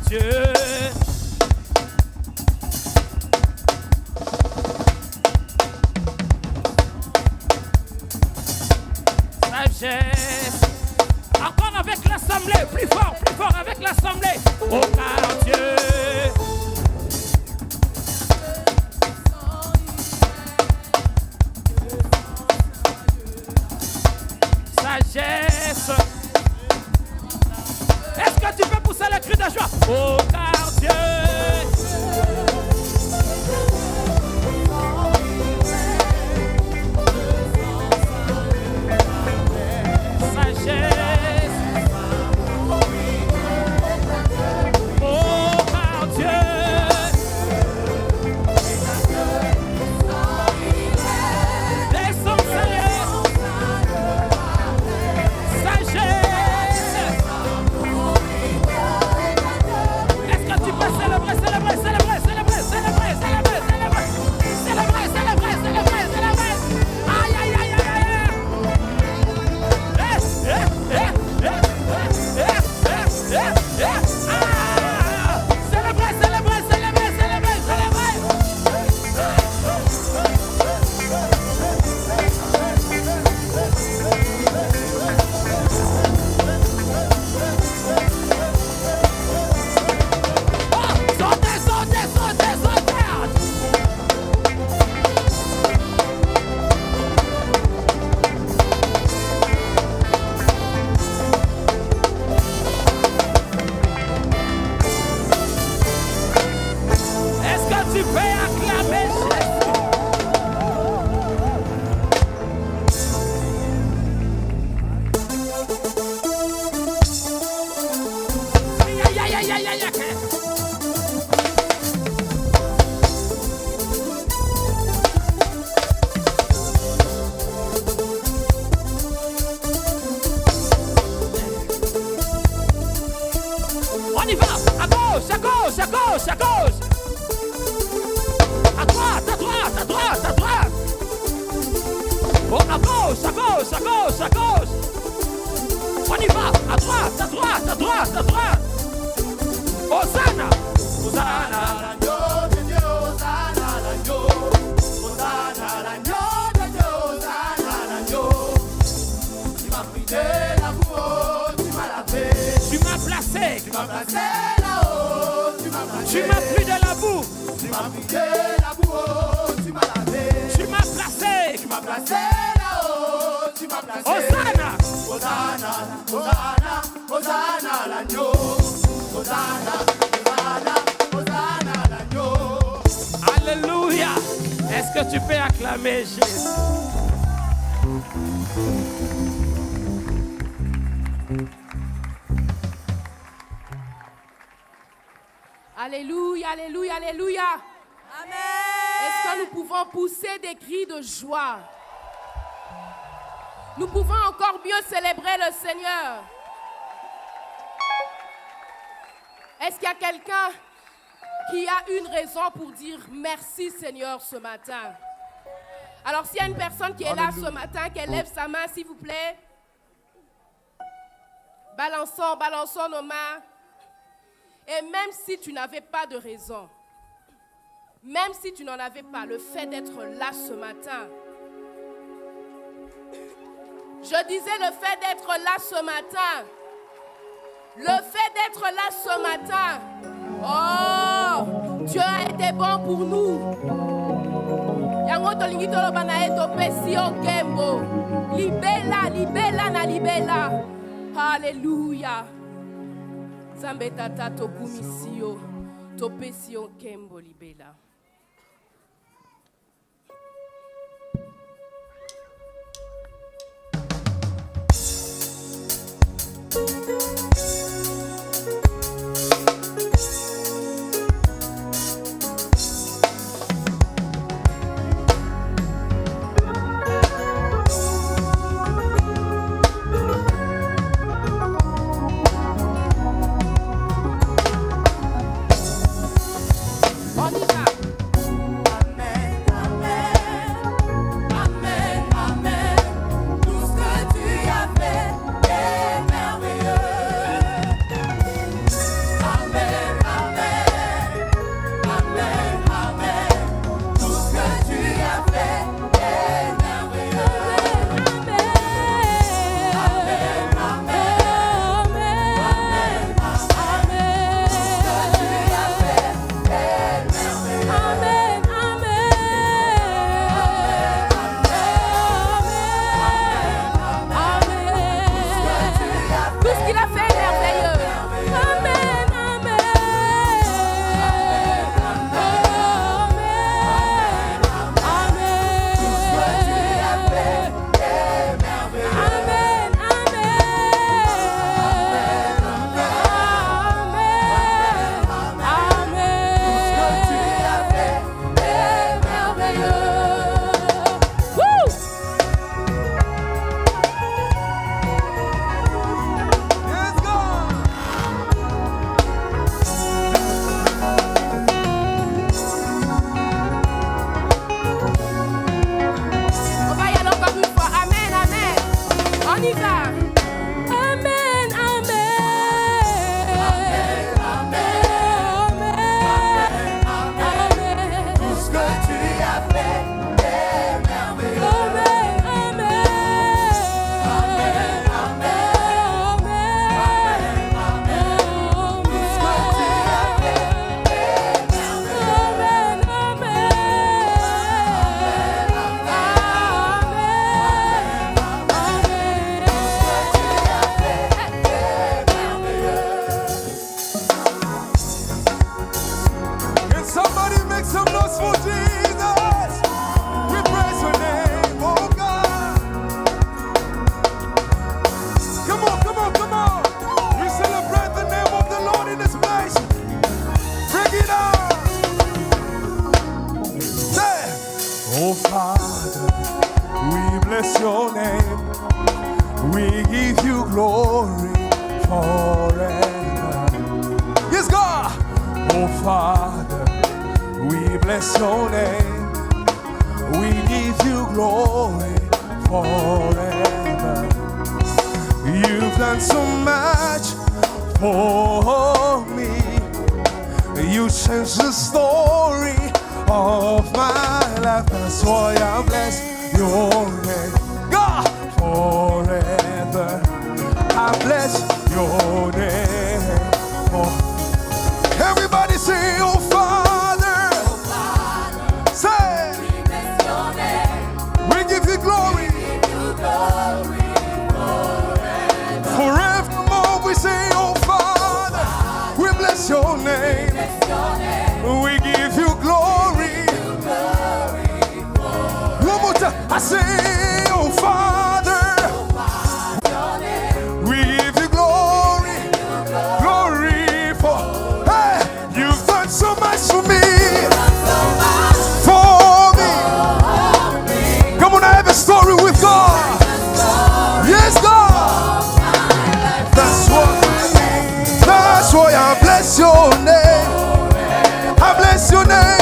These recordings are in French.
Dieu. Sagesse. Encore avec l'assemblée, plus fort avec l'assemblée. Oh car Dieu. Sagesse. Est-ce que tu peux pousser le cri de joie? Oh car Dieu. On y va, à gauche, à gauche, à gauche, à gauche. À droite, à droite, à droite, à droite. Oh, à gauche, à gauche, à gauche, à gauche. On y va, à droite, à droite, à droite, à droite. Hosanna, Hosanna, l'agneau de Dieu, Hosanna, l'agneau. Hosanna, l'agneau de Dieu, Hosanna, l'agneau. Tu m'as pris de la boue, tu m'as lavé. Tu m'as placé là-haut, tu m'as placé. Tu m'as pris de la boue, tu m'as pris de la boue, tu m'as lavé. Tu m'as placé là-haut, tu m'as placé. Hosanna, Hosanna, Hosanna, Hosanna, l'agneau. Hosanna, Hosanna, Hosanna, l'agneau. Alléluia. Est-ce que tu peux acclamer Jésus? Alléluia, alléluia, alléluia. Amen. Est-ce que nous pouvons pousser des cris de joie? Nous pouvons encore mieux célébrer le Seigneur. Est-ce qu'il y a quelqu'un qui a une raison pour dire merci Seigneur ce matin? Alors s'il y a une personne qui est là ce matin, qu'elle lève sa main s'il vous plaît. Balançons nos mains. Et même si tu n'avais pas de raison, même si tu n'en avais pas, le fait d'être là ce matin, je disais le fait d'être là ce matin, le fait d'être là ce matin, oh, Dieu a été bon pour nous. Yango tolingi toloba na ye topesi yo nkembo. Libela, libela na libela. Alléluia. Nzambe tata tokumisi yo, topesi yo nkembo libela. On y va. Oh Father, we bless your name. We give you glory forever. Yes, God. Oh Father, we bless your name. We give you glory forever. You've done so much for me. You changed the story of my life. That's why I bless your name, God, forever. I bless your name. Oh. Everybody say, oh Father, say, we bless your name. We give you glory. Forevermore we say, oh Father, we bless your name. We give you glory. One more time, I say, oh Father, we give you glory, glory for. Hey, you've done so much for me, for me. Come on, I have a story with God. Yes, God. That's why I bless your name. I bless your name.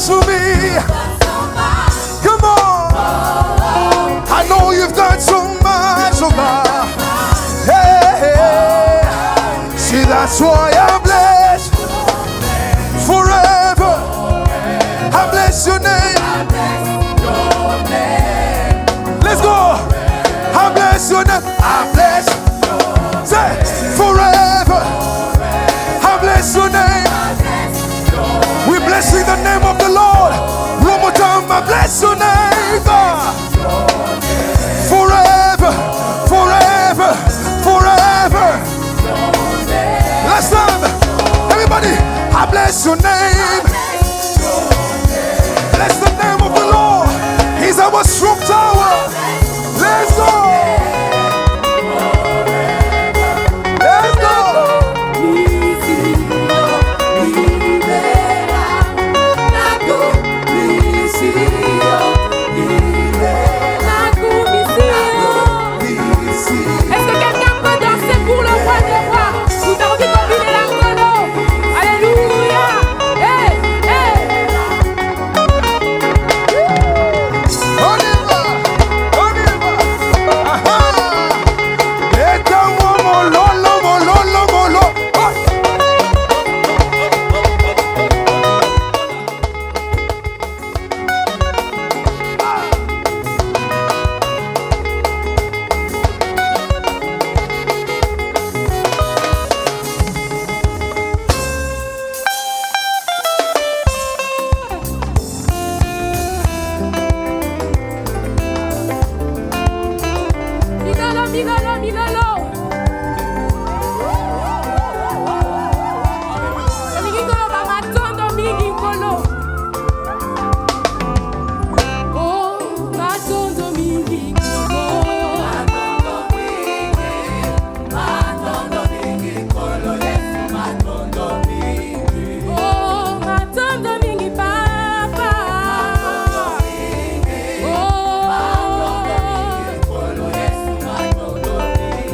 For me, come on. I know you've done so much, oh God. Hey, hey. See, that's why I bless forever. I bless your name. Let's go. I bless your name. I bless. Say forever. I bless your name. We blessing the name of the Lord. One more time, I bless your name, God. Forever, forever, forever. Last time, everybody, I bless your name. Bless the name of the Lord. He's our strong tower. Let's go. Let's go. Est-ce que quelqu'un peut danser pour le roi des rois? Vous avez envie de combiner la colo? Alléluia! Hey, hey! On y va! On y va! Aha! Étant-moi mon lolo, mon lolo, mon lolo. Migolo, migolo, migolo! Migolo, va matondo, migolo! Oh, matondo, migolo! Matondo, migolo, yes, matondo, migolo! Oh, matondo, migi, papa! Oh, matondo, migolo, yes, matondo, migolo!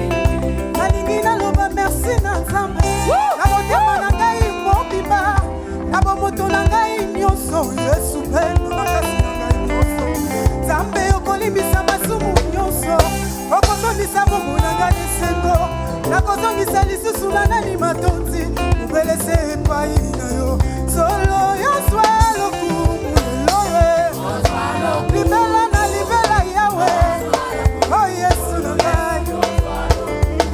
nakozongisa lisusu na nani matonzi ubelese epai na yo solo yoswa lokumu lelo libela na libela yawe o yesu na ngai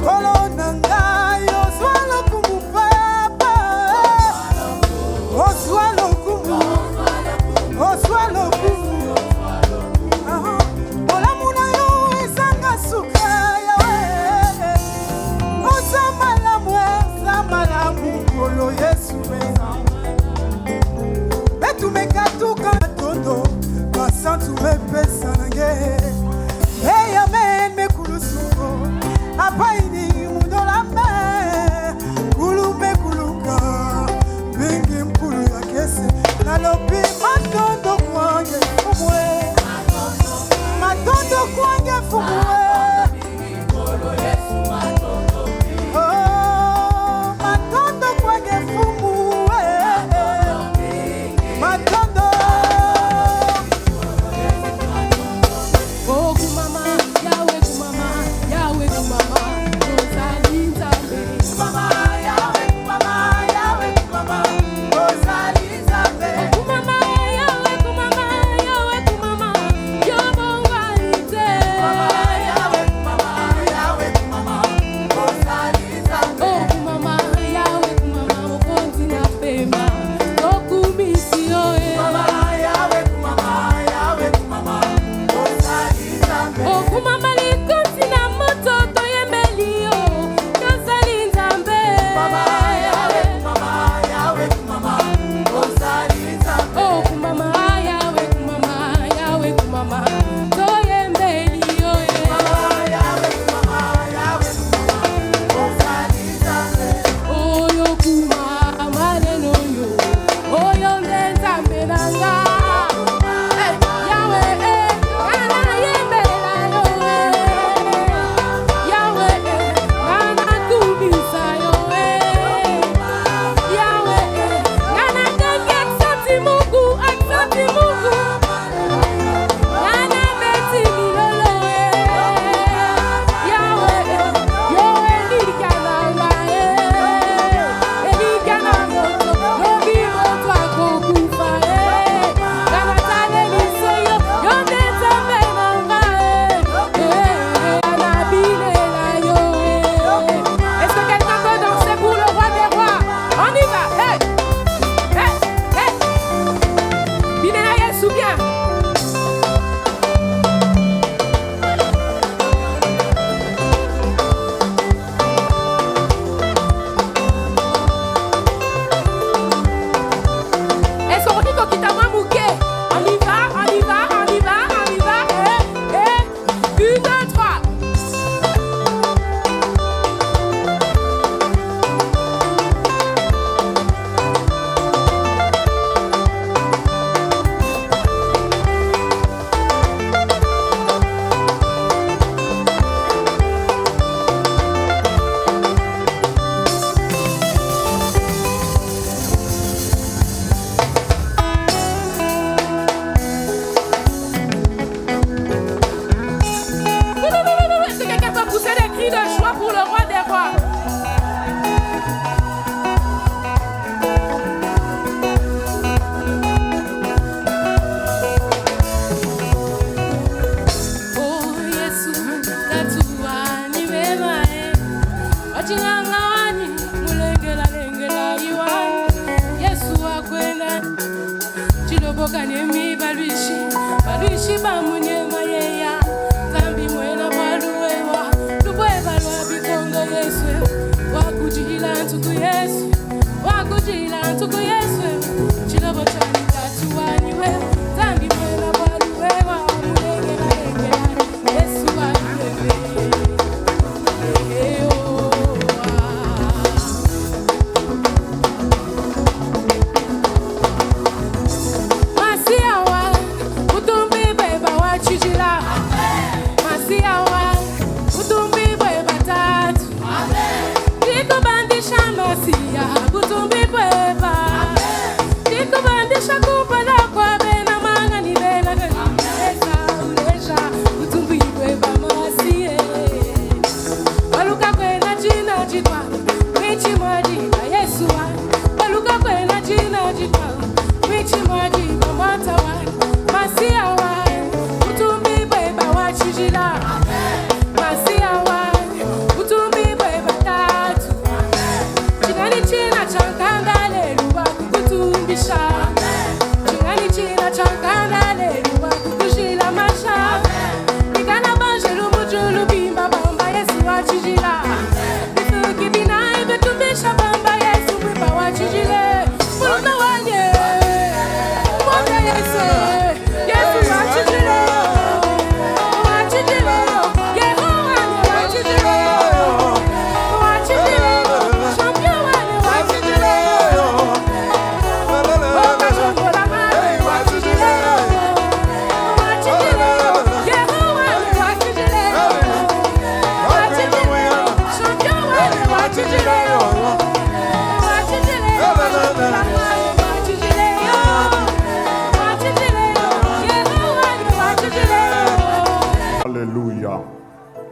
kolo na ngai oswa lokumu papa oswa lokumu olamu na yo ezanga suka yawe ozamalamu kolo yesu betumekatuka tondo basantu mepesa nange eyamen mekulusuko apaini mundolame kulu mekuluka mingi mkulu ya kese nalobi matondo kwange fumwe matondo kwange fumwe baluishi bamunye mayeya zambi mwena baluwewa lubweba lwa bikongo yesu wakujila ntuku yesu wakujila ntuku yesu chilobo chani tatuwaniwe zambi mwena baluwewa mulengela lengela yesu waluwewe Chijila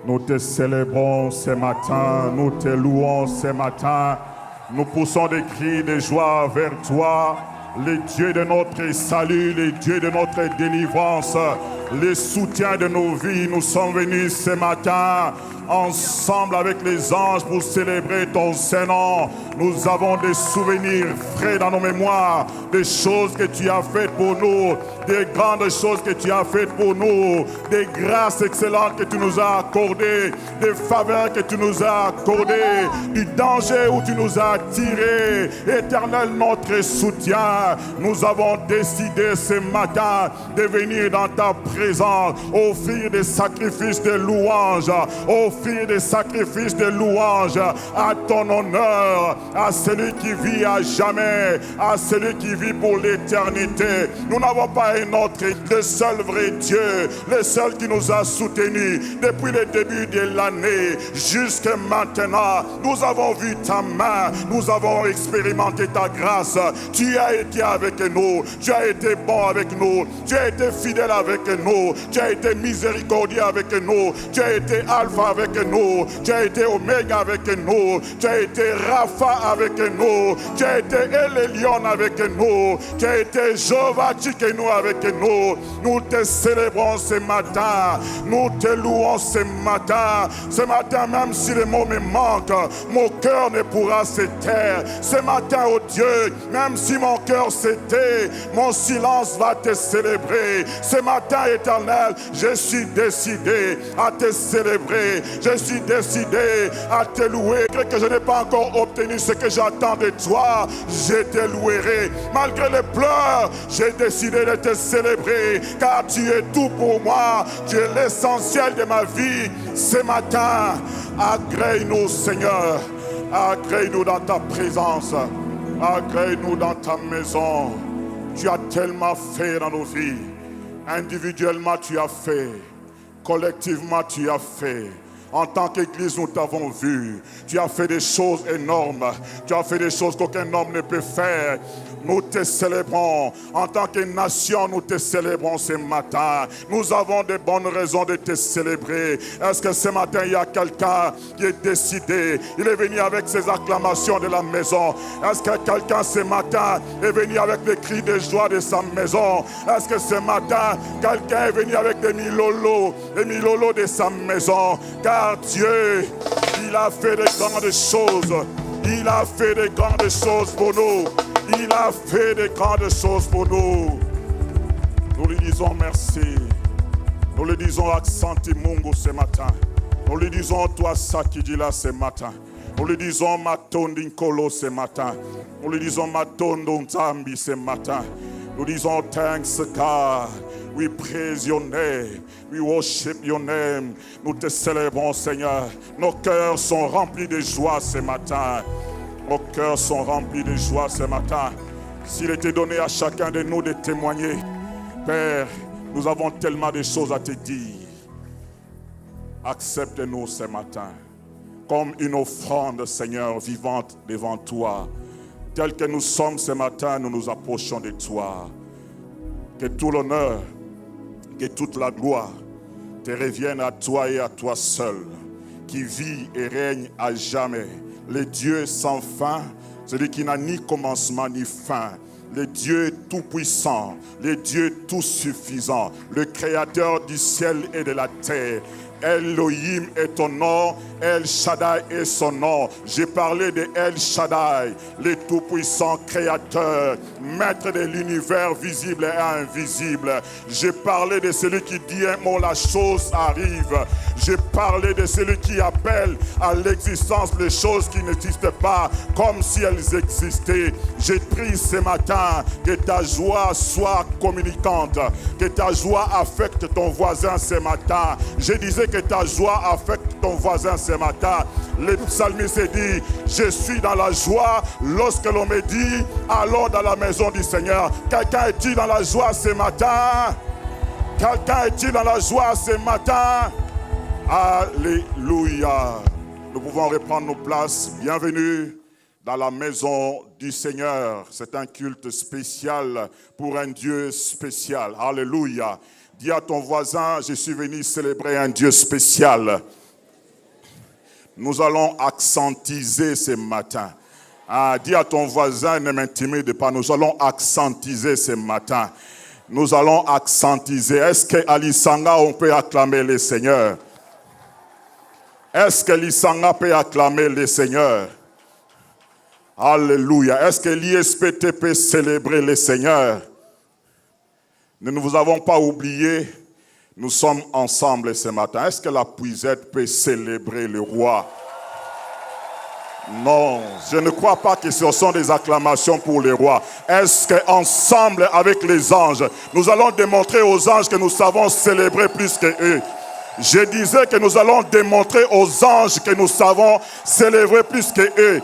Nous te célébrons ce matin, nous te louons ce matin. Nous poussons des cris de joie vers toi, le Dieu de notre salut, le Dieu de notre délivrance, le soutien de nos vies. Nous sommes venus ce matin ensemble avec les anges pour célébrer ton Saint-Nom. Nous avons des souvenirs frais dans nos mémoires, des choses que tu as faites pour nous, des grandes choses que tu as faites pour nous, des grâces excellentes que tu nous as accordées, des faveurs que tu nous as accordées, du danger où tu nous as tirés. Éternel, notre soutien, nous avons décidé ce matin de venir dans ta présence, offrir des sacrifices de louange, offrir des sacrifices de louange à ton honneur, à celui qui vit à jamais, à celui qui vit pour l'éternité. Nous n'avons pas un autre, le seul vrai Dieu, le seul qui nous a soutenus depuis le début de l'année jusqu'à maintenant. Nous avons vu ta main, nous avons expérimenté ta grâce. Tu as été avec nous, tu as été bon avec nous, tu as été fidèle avec nous, tu as été miséricordieux avec nous, tu as été Alpha avec nous, tu as été Oméga avec nous, tu as été Rapha avec nous, tu as été El Elyon avec nous, tu as été Jéhovah Tsidkenu avec nous. Nous te célébrons ce matin, nous te louons ce matin. Ce matin, même si les mots me manquent, mon cœur ne pourra se taire. Ce matin, oh Dieu, même si mon cœur s'était, mon silence va te célébrer. Ce matin, Éternel, je suis décidé à te célébrer. Je suis décidé à te louer. Que je n'ai pas encore obtenu ce que j'attends de toi, je te louerai. Malgré les pleurs, j'ai décidé de te célébrer, car tu es tout pour moi. Tu es l'essentiel de ma vie. Ce matin, agrée-nous, Seigneur. Agrée-nous dans ta présence. Agrée-nous dans ta maison. Tu as tellement fait dans nos vies. Individuellement, tu as fait. Collectivement, tu as fait. En tant qu'Église, nous t'avons vu. Tu as fait des choses énormes. Tu as fait des choses qu'aucun homme ne peut faire. Nous te célébrons. En tant que nation, nous te célébrons ce matin. Nous avons de bonnes raisons de te célébrer. Est-ce que ce matin, il y a quelqu'un qui est décidé? Il est venu avec ses acclamations de la maison. Est-ce que quelqu'un ce matin est venu avec les cris de joie de sa maison? Est-ce que ce matin, quelqu'un est venu avec des milolos de sa maison? Car Dieu, il a fait de grandes choses. Il a fait de grandes choses pour nous. Il a fait de grandes choses pour nous. Nous lui disons merci. Nous lui disons Aksanti Mungu ce matin. Nous lui disons toi Sakidila ce matin. Nous lui disons Matondi Nkolo ce matin. Nous lui disons Matondo Nzambi ce matin. Nous disons thanks God. We praise your name. We worship your name. Nous te célébrons, Seigneur. Nos cœurs sont remplis de joie ce matin. Nos cœurs sont remplis de joie ce matin. S'il était donné à chacun de nous de témoigner, Père, nous avons tellement de choses à te dire. Accepte-nous ce matin comme une offrande, Seigneur, vivante devant toi. Tel que nous sommes ce matin, nous nous approchons de toi. Que tout l'honneur, que toute la gloire te revienne à toi et à toi seul, qui vit et règne à jamais. Le Dieu sans fin, celui qui n'a ni commencement ni fin. Le Dieu tout-puissant, le Dieu tout-suffisant, le Créateur du ciel et de la terre. Elohim est ton nom, El Shaddai est son nom. J'ai parlé de El Shaddai, le tout-puissant créateur, maître de l'univers visible et invisible. J'ai parlé de celui qui dit un mot, la chose arrive. J'ai parlé de celui qui appelle à l'existence les choses qui n'existent pas, comme si elles existaient. J'ai pris ce matin que ta joie soit communicante, que ta joie affecte ton voisin ce matin. Je disais que ta joie affecte ton voisin ce matin. Le psalmiste dit, je suis dans la joie lorsque l'on me dit, allons dans la maison du Seigneur. Quelqu'un est-il dans la joie ce matin? Quelqu'un est-il dans la joie ce matin? Alléluia. Nous pouvons reprendre nos places. Bienvenue dans la maison du Seigneur. C'est un culte spécial pour un Dieu spécial. Alléluia. Dis à ton voisin, je suis venu célébrer un Dieu spécial. Nous allons accentiser ce matin. Dis à ton voisin, ne m'intimide pas. Nous allons accentiser ce matin. Nous allons accentiser. Est-ce qu'à l'Isanga, on peut acclamer le Seigneur? Est-ce que l'Isanga peut acclamer le Seigneur? Alléluia. Est-ce que l'ISPT peut célébrer le Seigneur? Nous ne vous avons pas oublié. Nous sommes ensemble ce matin. Est-ce que la puisette peut célébrer le roi? Non, je ne crois pas que ce sont des acclamations pour les rois. Est-ce qu'ensemble avec les anges, nous allons démontrer aux anges que nous savons célébrer plus qu'eux? Je disais que nous allons démontrer aux anges que nous savons célébrer plus qu'eux.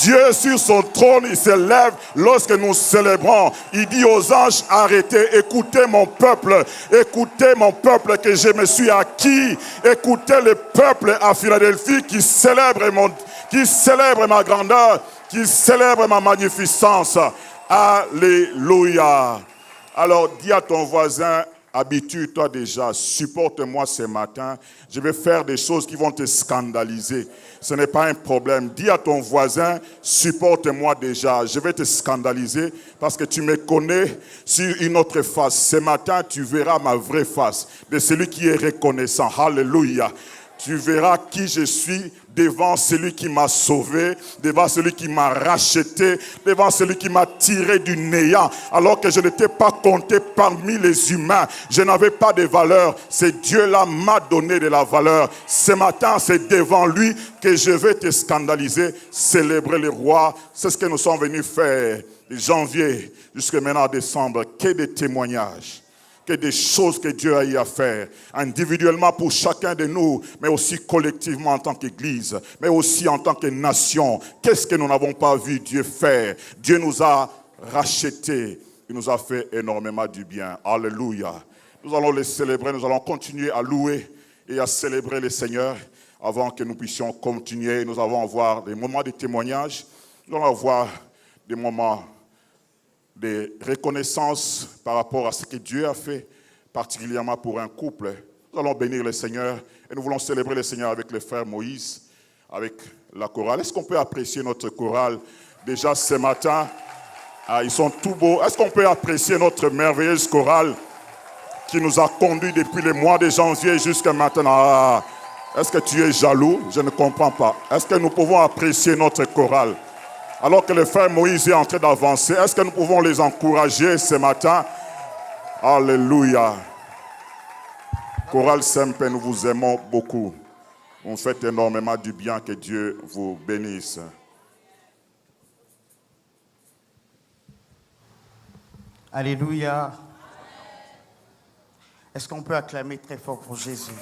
Dieu sur son trône, il se lève lorsque nous célébrons. Il dit aux anges, arrêtez, écoutez mon peuple que je me suis acquis. Écoutez le peuple à Philadelphie qui célèbre ma grandeur, qui célèbre ma magnificence. Alléluia. Alors dis à ton voisin, habitue-toi déjà, supporte-moi ce matin. Je vais faire des choses qui vont te scandaliser. Ce n'est pas un problème. Dis à ton voisin, supporte-moi déjà. Je vais te scandaliser parce que tu me connais sur une autre face. Ce matin, tu verras ma vraie face de celui qui est reconnaissant. Alléluia. Tu verras qui je suis devant celui qui m'a sauvé, devant celui qui m'a racheté, devant celui qui m'a tiré du néant, alors que je n'étais pas compté parmi les humains. Je n'avais pas de valeur. Ce Dieu-là m'a donné de la valeur. Ce matin, c'est devant lui que je vais te scandaliser, célébrer le roi. C'est ce que nous sommes venus faire de janvier jusqu'à maintenant décembre. Que des témoignages. Que des choses que Dieu a eu à faire, individuellement pour chacun de nous, mais aussi collectivement en tant qu'Église, mais aussi en tant que nation. Qu'est-ce que nous n'avons pas vu Dieu faire? Dieu nous a rachetés, il nous a fait énormément du bien. Alléluia. Nous allons les célébrer, nous allons continuer à louer et à célébrer le Seigneur avant que nous puissions continuer. Nous allons avoir des moments de témoignage, nous allons avoir des moments de reconnaissance par rapport à ce que Dieu a fait, particulièrement pour un couple. Nous allons bénir le Seigneur et nous voulons célébrer le Seigneur avec le frère Moïse, avec la chorale. Est-ce qu'on peut apprécier notre chorale déjà ce matin? Ils sont tout beaux. Est-ce qu'on peut apprécier notre merveilleuse chorale qui nous a conduits depuis le mois de janvier jusqu'à maintenant? Est-ce que tu es jaloux? Je ne comprends pas. Est-ce que nous pouvons apprécier notre chorale? Alors que le frère Moïse est en train d'avancer, est-ce que nous pouvons les encourager ce matin? Alléluia. Chorale Sempe, nous vous aimons beaucoup. Vous faites énormément du bien, que Dieu vous bénisse. Alléluia. Est-ce qu'on peut acclamer très fort pour Jésus?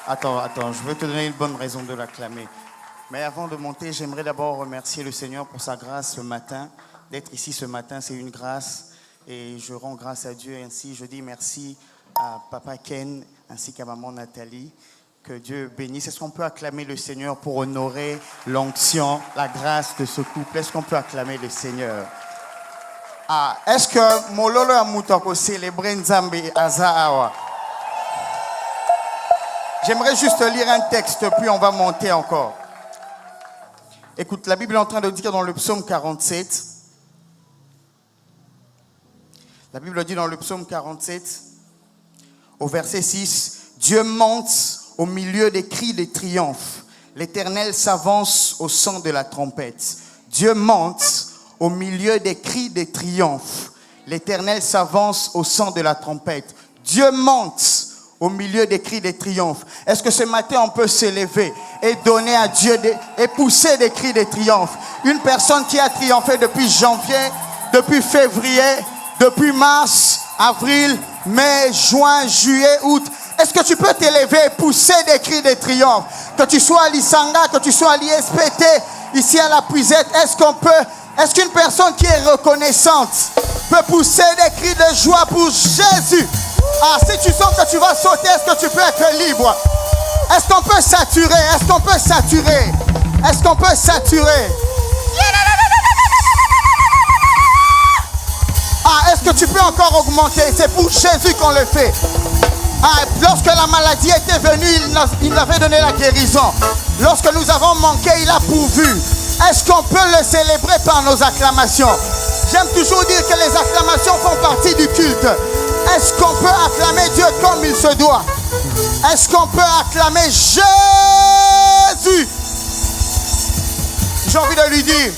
Attends, je veux te donner une bonne raison de l'acclamer. Mais avant de monter, j'aimerais d'abord remercier le Seigneur pour sa grâce ce matin. D'être ici ce matin, c'est une grâce. Et je rends grâce à Dieu ainsi. Je dis merci à Papa Ken ainsi qu'à Maman Nathalie. Que Dieu bénisse. Est-ce qu'on peut acclamer le Seigneur pour honorer l'onction, la grâce de ce couple? Est-ce qu'on peut acclamer le Seigneur? Est-ce que Mololo Amutako célébrer Nzambe Azaawa? J'aimerais juste lire un texte, puis on va monter encore. Écoute, la Bible est en train de dire dans le psaume 47. La Bible dit dans le psaume 47, au verset 6, Dieu monte au milieu des cris de triomphe. L'Éternel s'avance au son de la trompette. Dieu monte au milieu des cris de triomphe. L'Éternel s'avance au son de la trompette. Dieu monte au milieu des cris de triomphe. Est-ce que ce matin on peut s'élever et donner à Dieu et pousser des cris de triomphe? Une personne qui a triomphé depuis janvier, depuis février, depuis mars, avril, mai, juin, juillet, août. Est-ce que tu peux t'élever et pousser des cris de triomphe? Que tu sois à l'Isanga, que tu sois à l'ISPT, ici à la Puisette, est-ce qu'une personne qui est reconnaissante peut pousser des cris de joie pour Jésus? Si tu sens que tu vas sauter, est-ce que tu peux être libre? Est-ce qu'on peut saturer? Est-ce qu'on peut saturer? Est-ce qu'on peut saturer? Est-ce que tu peux encore augmenter? C'est pour Jésus qu'on le fait. Lorsque la maladie était venue, il avait donné la guérison. Lorsque nous avons manqué, il a pourvu. Est-ce qu'on peut le célébrer par nos acclamations? J'aime toujours dire que les acclamations font partie du culte. Est-ce qu'on peut acclamer Dieu comme il se doit? Est-ce qu'on peut acclamer Jésus? J'ai envie de lui dire: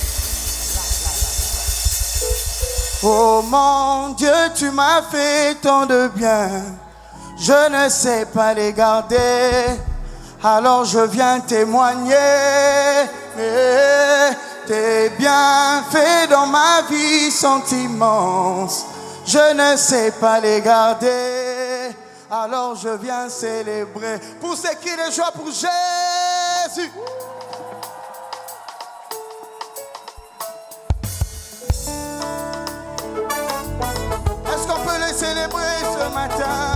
oh mon Dieu, tu m'as fait tant de bien, je ne sais pas les garder, alors je viens témoigner. Tes bienfaits dans ma vie sont immenses, je ne sais pas les garder, alors je viens célébrer. Pour ces cris de joie pour Jésus. Est-ce qu'on peut les célébrer ce matin?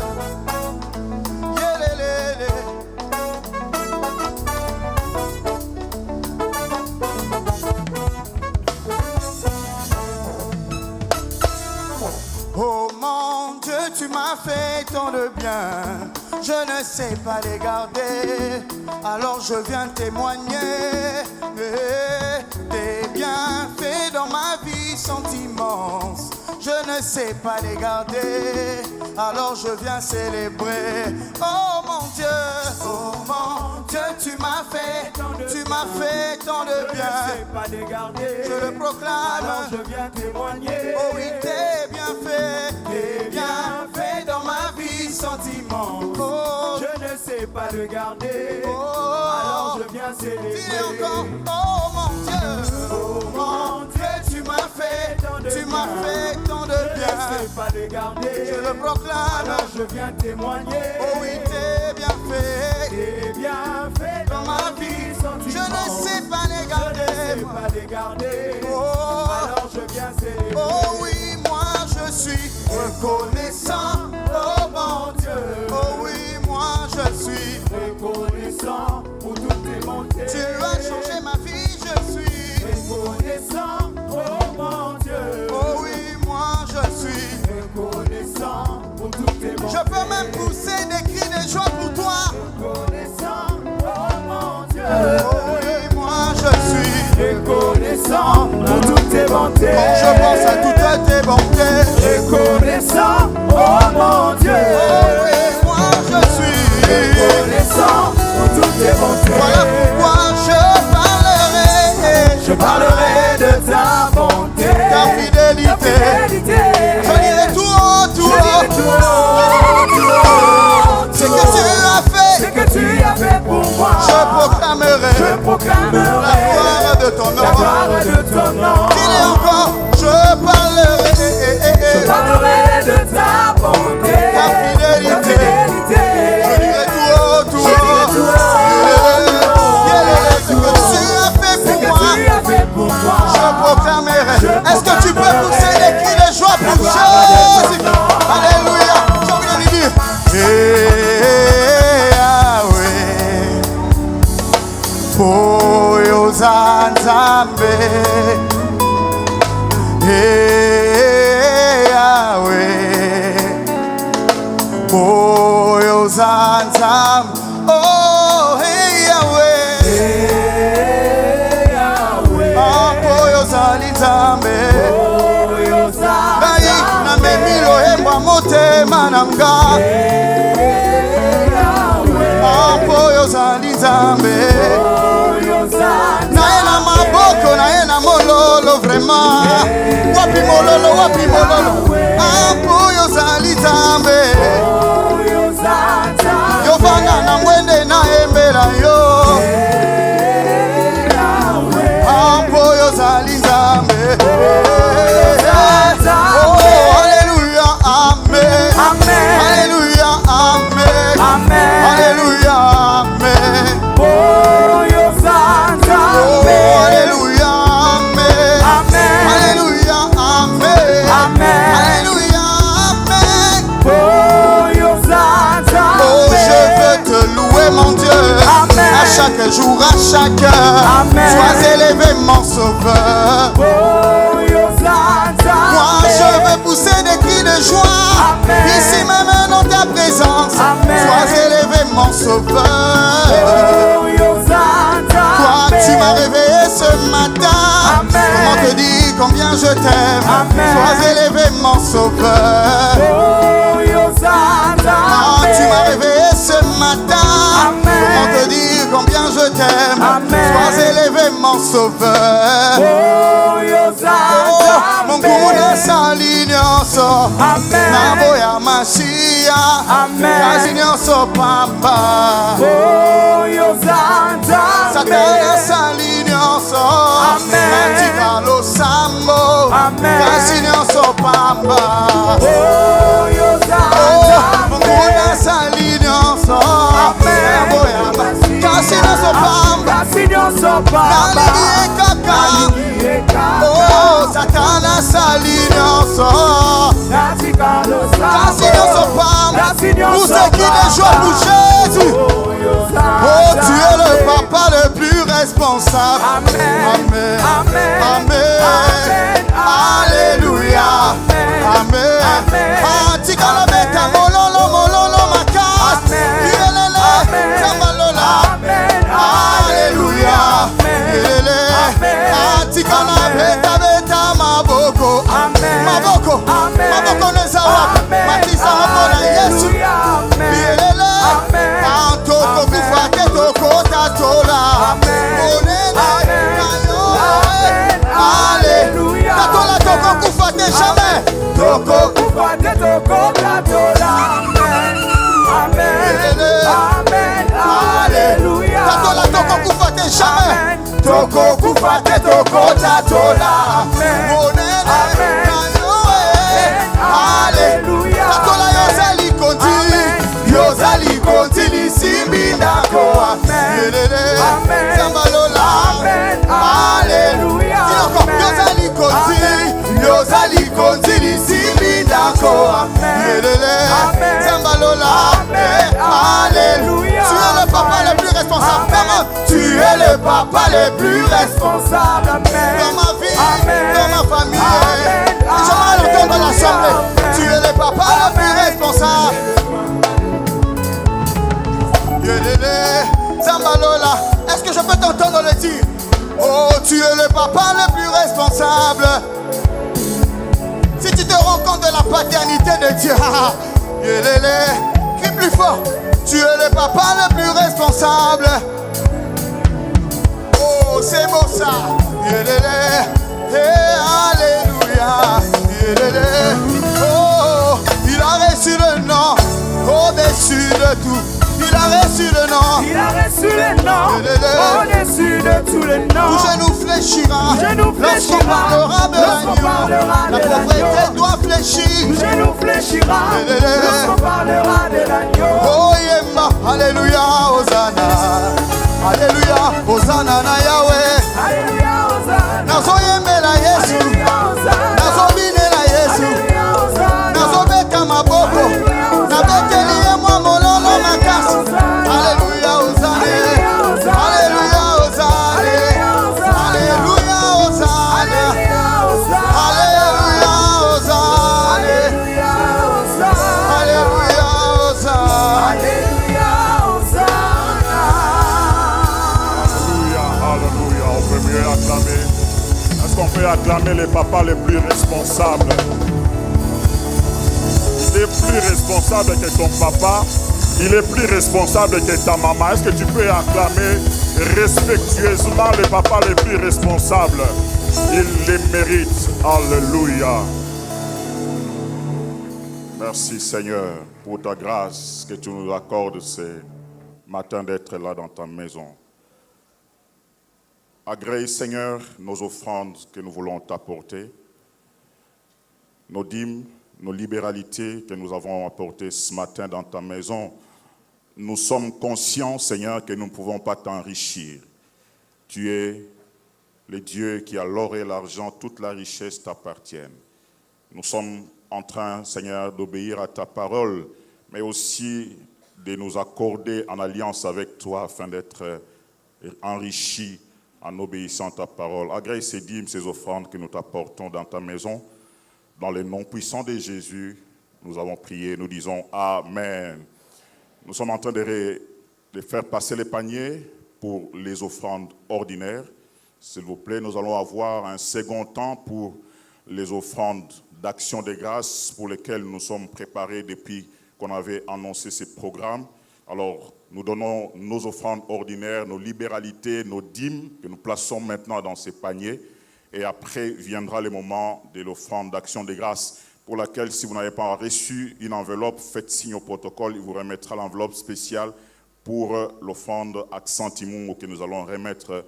Oh mon Dieu, tu m'as fait tant de bien, je ne sais pas les garder, alors je viens témoigner. Tes bienfaits dans ma vie sont immenses, je ne sais pas les garder, alors je viens célébrer. Oh mon Dieu, tu m'as fait tant de bien, je ne sais pas les garder, je le proclame, alors je viens témoigner. Oh oui, tes bienfaits dans ma vie sont immenses, oh, je ne sais pas le garder, oh, alors je viens célébrer. Dis encore: oh mon Dieu, tu m'as fait tant de bien, je ne sais pas le garder, je le proclame, alors je viens témoigner. Oh oui, tes bienfaits dans ma vie sont immenses, je ne sais pas les garder, oh, alors je viens célébrer. Oh oui, moi je suis reconnaissant, oh mon Dieu. Oh oui, moi je suis reconnaissant pour toutes tes bontés. Tu as changé ma vie, je suis reconnaissant, oh mon Dieu. Oh oui, moi je suis reconnaissant pour toutes tes bontés. Je peux même pousser des cris de joie pour toi. Reconnaissant, oh mon Dieu. Oh oui, moi je suis reconnaissant pour toutes tes bontés. Quand je pense à toutes tes bontés, reconnaissant, oh mon Dieu. Oh oui, moi je suis reconnaissant pour toutes tes bontés. Voilà pourquoi je parlerai de ta bonté, ta fidélité. Je dirai tout haut, ce que tu as fait pour moi. Je proclamerai la gloire de ton nom. Dis-le encore: je parlerai de ta bonté, ta fidélité. Je dirai tout haut, ce que tu as fait pour moi. Je proclamerai. Est-ce que tu peux pousser des cris de joie pour Jésus? Alléluia. J'ai envie de lui dire: Yahweh, Boyo Zanzambe. Yahweh, Boyo Zanzambe. Oh, Yahweh, Boyo Zanzambe. Dai na memilo embwa motema nanga. Boyo Zanzambe. Naena maboko, naena mololo vraiment. Wapi mololo. Boyo Zanzambe. Yo vanga na mwende na embela yo. Boyo Zanzambe. Oh, alléluia, amen. Alléluia, amen. Alléluia, amen. Boyo Zanzambe. Oh, alléluia, amen. Alléluia, amen. Alléluia, amen. Boyo Zanzambe. Oh, je veux te louer, mon Dieu. Amen. À chaque jour, à chaque heure. Amen. Sois élevé, mon sauveur. Moi, je veux pousser des cris de joie. Amen. Ici même dans ta présence. Amen. Sois élevé mon sauveur. Oh, Yosanta. Toi, tu m'as réveillé ce matin. Amen. Comment te dire combien je t'aime. Amen. Sois élevé mon sauveur. Oh, Yosanta. Ah, tu m'as réveillé ce matin. Amen. Comment te dire combien je t'aime. Amen. Sois élevé mon sauveur. Oh, Yosanta. Mon kuna salinyoso. Amen. Naboya Mashia. Amen. Kazinyoso papa. Oh, Yosanta. Satana salinyoso. Amen. Matika lo sambo. Amen. Kazinyoso papa. Oh, Yosanta. Mon kuna salinyoso. Amen. Naboya Mashia. Kazinyoso papa. Kasinyoso papa. Nalini kaka. Oh, Satana salinyoso. Kazinyoso papa. Pour ceux qui ne jouent pour Jésus. Oh, tu es le papa le plus responsable. Amen. Amen. Amen. Alléluia. Amen. Ah, tika beta mololo mololo makas. Ilele tambalola. Alléluia. Ilele. Ah, tika beta beta maboko. Maboko. Maboko nezawa. Matisa mabona Yesu. Ilele. Ah, toko kufake toko tatola. Monene kayo. Alléluia. Tatola toko kufake jamais. Toko Kufate toko katola. Amen. Amen. Alléluia. Tatola toko kufate jamais. Toko kufate toko tatola. Monene kayo. Alléluia. Tatola yozali konti. Yozali konti lisimbi ndako. Yelele. Zambalola. Alléluia. Tinoko yozali konti. Yozali konti lisimbi ndako. Yelele. Zambalola. Alléluia. Tu es le papa le plus responsable. Maman, tu es le papa le plus responsable. Dans ma vie, dans ma famille. Je m'en entends dans l'assemblée. Tu es le papa le plus responsable. Yelele, Zambalola. Est-ce que je peux t'entendre le dire? Oh, tu es le papa le plus responsable. Si tu te rends compte de la paternité de Dieu, Yelele, crie plus fort. Tu es le papa le plus responsable. Oh, c'est beau ça. Yelele, alléluia. Yelele, oh, il a reçu le nom au-dessus de tout. Il a reçu le nom. Il a reçu le nom au-dessus de tous les noms. Tout genou fléchira. Lorsqu'on parlera de l'agneau, la pauvreté doit fléchir. Tout genou fléchira lorsqu'on parlera de l'agneau. Oh Yemba, alléluia, Hosanna. Alléluia, Hosanna na Yahweh. Alléluia, Hosanna. Nazo yembela Yesu. Alléluia, Hosanna. Nazo binela Yesu. Alléluia, Hosanna. Nazo beta maboko. Nabeteli ye mwa mololo makasi. Alléluia, Hosanna. Alléluia, Hosanna. Alléluia, Hosanna. Alléluia, Hosanna. Alléluia, Hosanna. Alléluia. On peut mieux acclamer. Est-ce qu'on peut acclamer les papas les plus responsables? Il est plus responsable que ton papa. Il est plus responsable que ta maman. Est-ce que tu peux acclamer respectueusement les papas les plus responsables? Il les mérite. Alléluia. Merci Seigneur pour ta grâce que tu nous accordes ce matin d'être là dans ta maison. Agrée Seigneur nos offrandes que nous voulons t'apporter, nos dîmes, nos libéralités que nous avons apportées ce matin dans ta maison. Nous sommes conscients, Seigneur, que nous ne pouvons pas t'enrichir. Tu es le Dieu qui a l'or et l'argent, toute la richesse t'appartiennent. Nous sommes en train, Seigneur, d'obéir à ta parole, mais aussi de nous accorder en alliance avec toi afin d'être enrichis en obéissant à ta parole. Agrée ces dîmes, ces offrandes que nous t'apportons dans ta maison, dans le nom puissant de Jésus. nous avons prié, nous disons Amen. Nous sommes en train de faire passer les paniers pour les offrandes ordinaires. S'il vous plaît, nous allons avoir un second temps pour les offrandes d'action de grâce pour lesquelles nous sommes préparés depuis qu'on avait annoncé ce programme. Alors, nous donnons nos offrandes ordinaires, nos libéralités, nos dîmes que nous plaçons maintenant dans ces paniers. Et après viendra le moment de l'offrande d'action de grâce pour laquelle, si vous n'avez pas reçu une enveloppe, faites signe au protocole, il vous remettra l'enveloppe spéciale pour l'offrande Accentimoum que nous allons remettre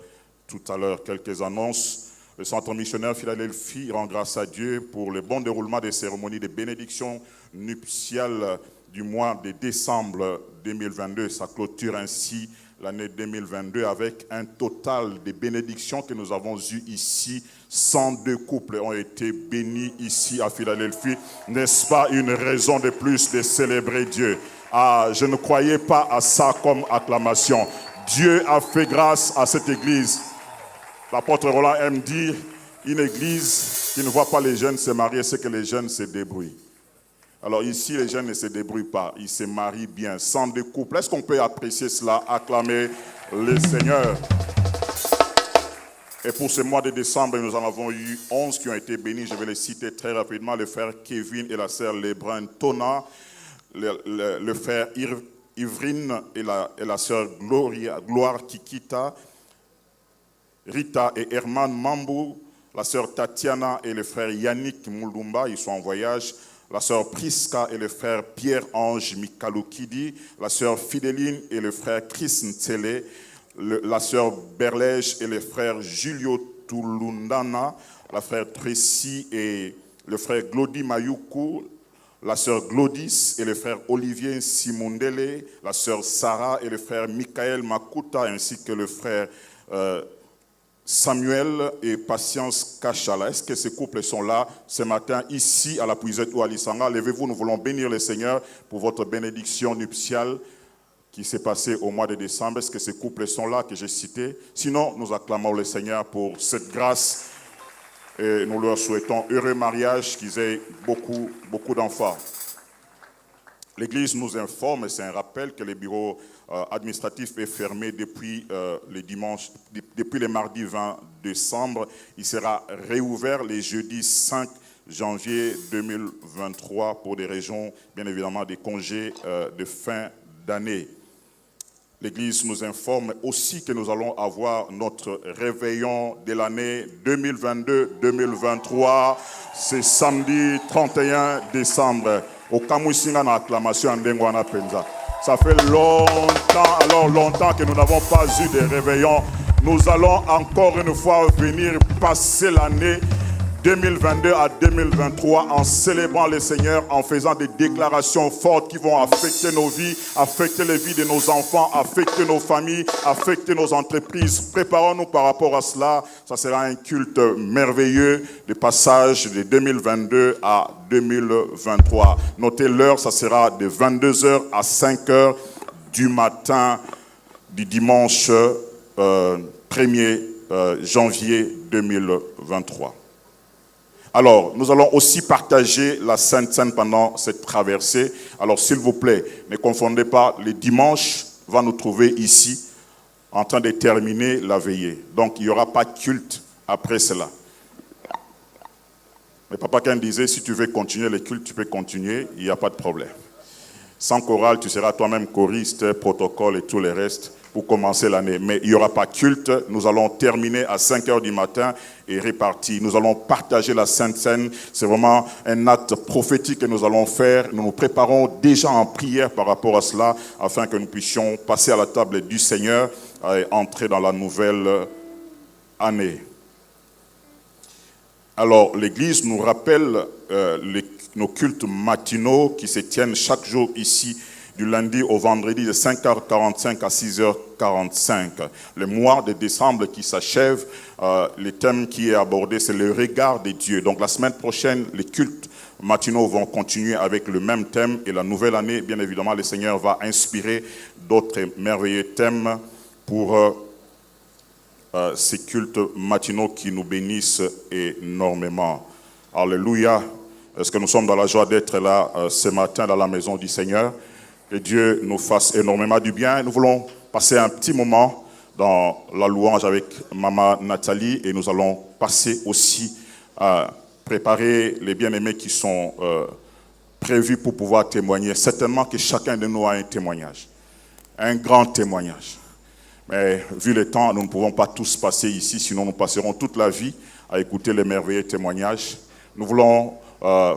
tout à l'heure. Quelques annonces. Le Centre missionnaire Philadelphie rend grâce à Dieu pour le bon déroulement des cérémonies de bénédiction nuptiale du mois de décembre 2022. Ça clôture ainsi l'année 2022 avec un total de bénédictions que nous avons eues ici. 102 couples ont été bénis ici à Philadelphie. N'est-ce pas une raison de plus de célébrer Dieu? Ah, je ne croyais pas à ça comme acclamation. Dieu a fait grâce à cette église. L'apôtre Roland aime dire, une église qui ne voit pas les jeunes se marier, c'est que les jeunes se débrouillent. Alors ici, les jeunes ne se débrouillent pas, ils se marient bien, 102 couples. Est-ce qu'on peut apprécier cela, acclamer le Seigneur? Et pour ce mois de décembre, nous en avons eu 11 qui ont été bénis. Je vais les citer très rapidement. Le frère Kevin et la sœur Lebrun Tona, le frère Ivrine et la sœur Gloire Kikita, Rita et Herman Mambou, la sœur Tatiana et le frère Yannick Moulumba, ils sont en voyage. La sœur Priska et le frère Pierre-Ange Mikalukidi, la sœur Fidéline et le frère Chris Ntsele, la sœur Berlège et le frère Julio Tulundana, la frère Tracy et le frère Glody Mayuku, la sœur Glodis et le frère Olivier Simondele, la sœur Sarah et le frère Michael Makuta, ainsi que le frère Samuel et Patience Kachala. Est-ce que ces couples sont là ce matin ici à la Puisette ou à l'Isanga? Levez-vous, nous voulons bénir le Seigneur pour votre bénédiction nuptiale qui s'est passée au mois de décembre. Est-ce que ces couples sont là que j'ai cités? Sinon, nous acclamons le Seigneur pour cette grâce et nous leur souhaitons heureux mariage, qu'ils aient beaucoup d'enfants. L'Église nous informe, et c'est un rappel, que le bureau administratif est fermé depuis depuis le mardi 20 décembre. Il sera réouvert les jeudis 5 janvier 2023 pour des raisons, bien évidemment, des congés de fin d'année. L'Église nous informe aussi que nous allons avoir notre réveillon de l'année 2022-2023. C'est samedi 31 décembre. Au Kamousinga na acclamation en Dengwana Penza. Ça fait longtemps que nous n'avons pas eu de réveillon. Nous allons encore une fois venir passer l'année 2022 à 2023 en célébrant le Seigneur, en faisant des déclarations fortes qui vont affecter nos vies, affecter les vies de nos enfants, affecter nos familles, affecter nos entreprises. Préparons-nous par rapport à cela. Ça sera un culte merveilleux de passage de 2022 à 2023. Notez l'heure, ça sera de 22h à 5h du matin du dimanche 1er janvier 2023. Alors, nous allons aussi partager la Sainte Seine pendant cette traversée. Alors, s'il vous plaît, ne confondez pas, le dimanche va nous trouver ici en train de terminer la veillée. Donc, il n'y aura pas de culte après cela. Mais Papa Ken disait, si tu veux continuer le culte, tu peux continuer, il n'y a pas de problème. Sans chorale, tu seras toi-même choriste, protocole et tout le reste pour commencer l'année. Mais il n'y aura pas culte. Nous allons terminer à 5h du matin et répartir. Nous allons partager la Sainte Seine. C'est vraiment un acte prophétique que nous allons faire. Nous nous préparons déjà en prière par rapport à cela afin que nous puissions passer à la table du Seigneur et entrer dans la nouvelle année. Alors, l'Église nous rappelle nos cultes matinaux qui se tiennent chaque jour ici, du lundi au vendredi de 5h45 à 6h45. Le mois de décembre qui s'achève, le thème qui est abordé, c'est le regard de Dieu. Donc la semaine prochaine, les cultes matinaux vont continuer avec le même thème. Et la nouvelle année, bien évidemment, le Seigneur va inspirer d'autres merveilleux thèmes pour ces cultes matinaux qui nous bénissent énormément. Alléluia. Est-ce que nous sommes dans la joie d'être là ce matin dans la maison du Seigneur? Que Dieu nous fasse énormément du bien. Nous voulons passer un petit moment dans la louange avec Maman Nathalie et nous allons passer aussi à préparer les bien-aimés qui sont prévus pour pouvoir témoigner. Certainement que chacun de nous a un témoignage, un grand témoignage. Mais vu le temps, nous ne pouvons pas tous passer ici, sinon nous passerons toute la vie à écouter les merveilleux témoignages. Nous voulons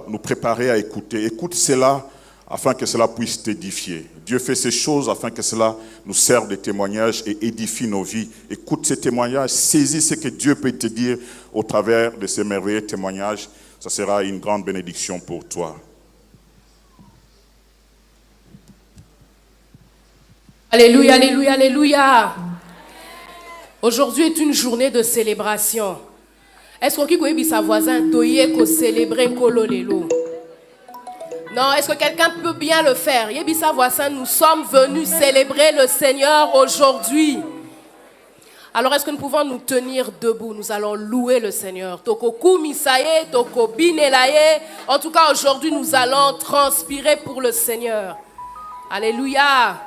nous préparer à écouter. Écoute cela afin que cela puisse t'édifier. Dieu fait ces choses afin que cela nous serve de témoignage et édifie nos vies. Écoute ces témoignages, saisis ce que Dieu peut te dire au travers de ces merveilleux témoignages. Ça sera une grande bénédiction pour toi. Alléluia, alléluia, alléluia. Aujourd'hui est une journée de célébration. Est-ce qu'on peut sa voisin doyer ko célébrer kololelo? Non, est-ce que quelqu'un peut bien le faire? Yebi sa voisin, nous sommes venus célébrer le Seigneur aujourd'hui. Alors est-ce que nous pouvons nous tenir debout? Nous allons louer le Seigneur. Toko kumisaye, toko binelaye. En tout cas, aujourd'hui, nous allons transpirer pour le Seigneur. Alléluia.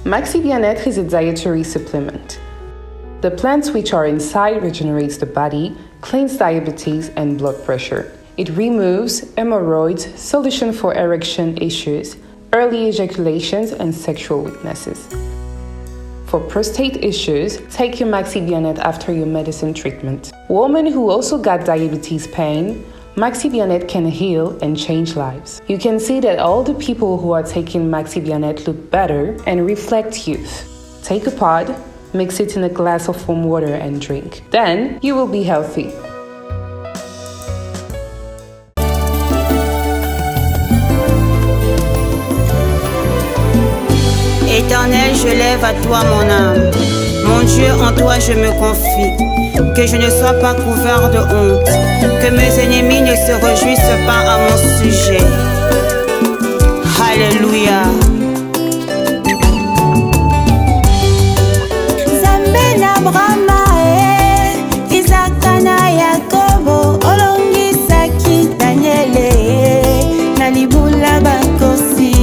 Maxi Bien-être is a dietary supplement. The plants which are inside regenerates the body, cleans diabetes and blood pressure. It removes hemorrhoids, solution for erection issues, early ejaculations and sexual weaknesses. For prostate issues, take your Maxi Bien-être after your medicine treatment. Women who also got diabetes pain, Maxi Bien-être can heal and change lives. You can see that all the people who are taking Maxi Bien-être look better and reflect youth. Take a pod, mix it in a glass of warm water and drink. Then you will be healthy. Éternel, je lève à toi mon âme. Mon Dieu, en toi je me confie. Que je ne sois pas couvert de honte. Que mes ennemis ne se réjouissent pas à mon sujet. Alléluia. Zambe na Abrahama Isaka na Yakobo olongisaki Daniele na libula bakosi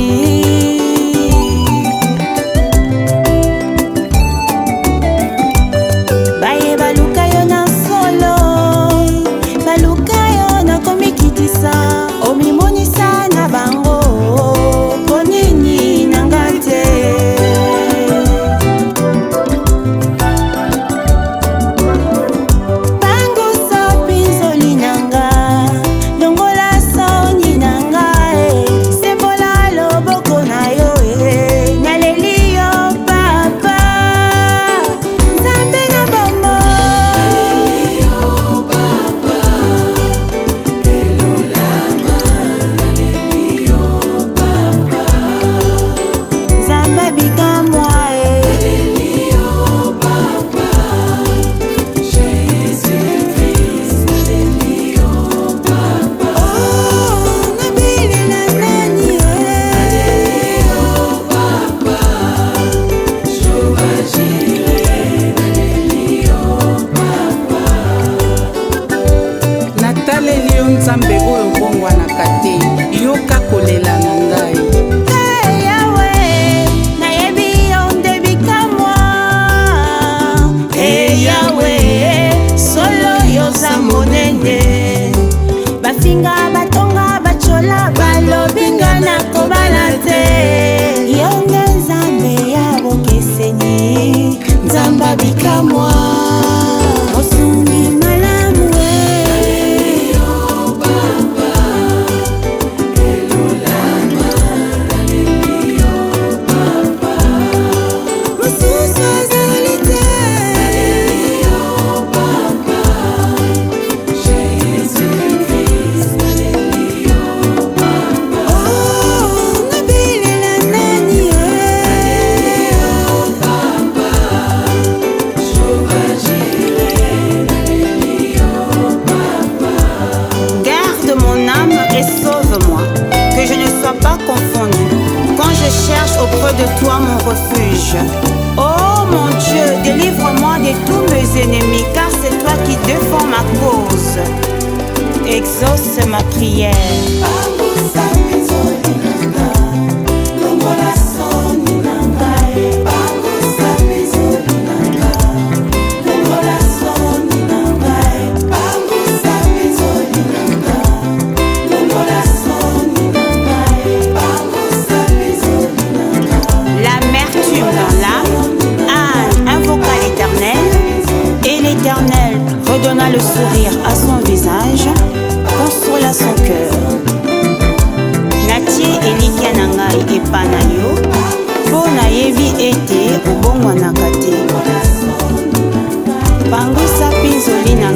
visage. Oh mon Dieu, délivre-moi de tous mes ennemis, car c'est toi qui défends ma cause. Exauce ma prière. L'amertume dans l'âme, Anne invoqua l'Éternel, et l'Éternel redonna le sourire à son visage, consola son cœur. Natie elikia na ngai epa na yo, mpo nayebi ete obongwanaka te. Pangwisa pinzoli na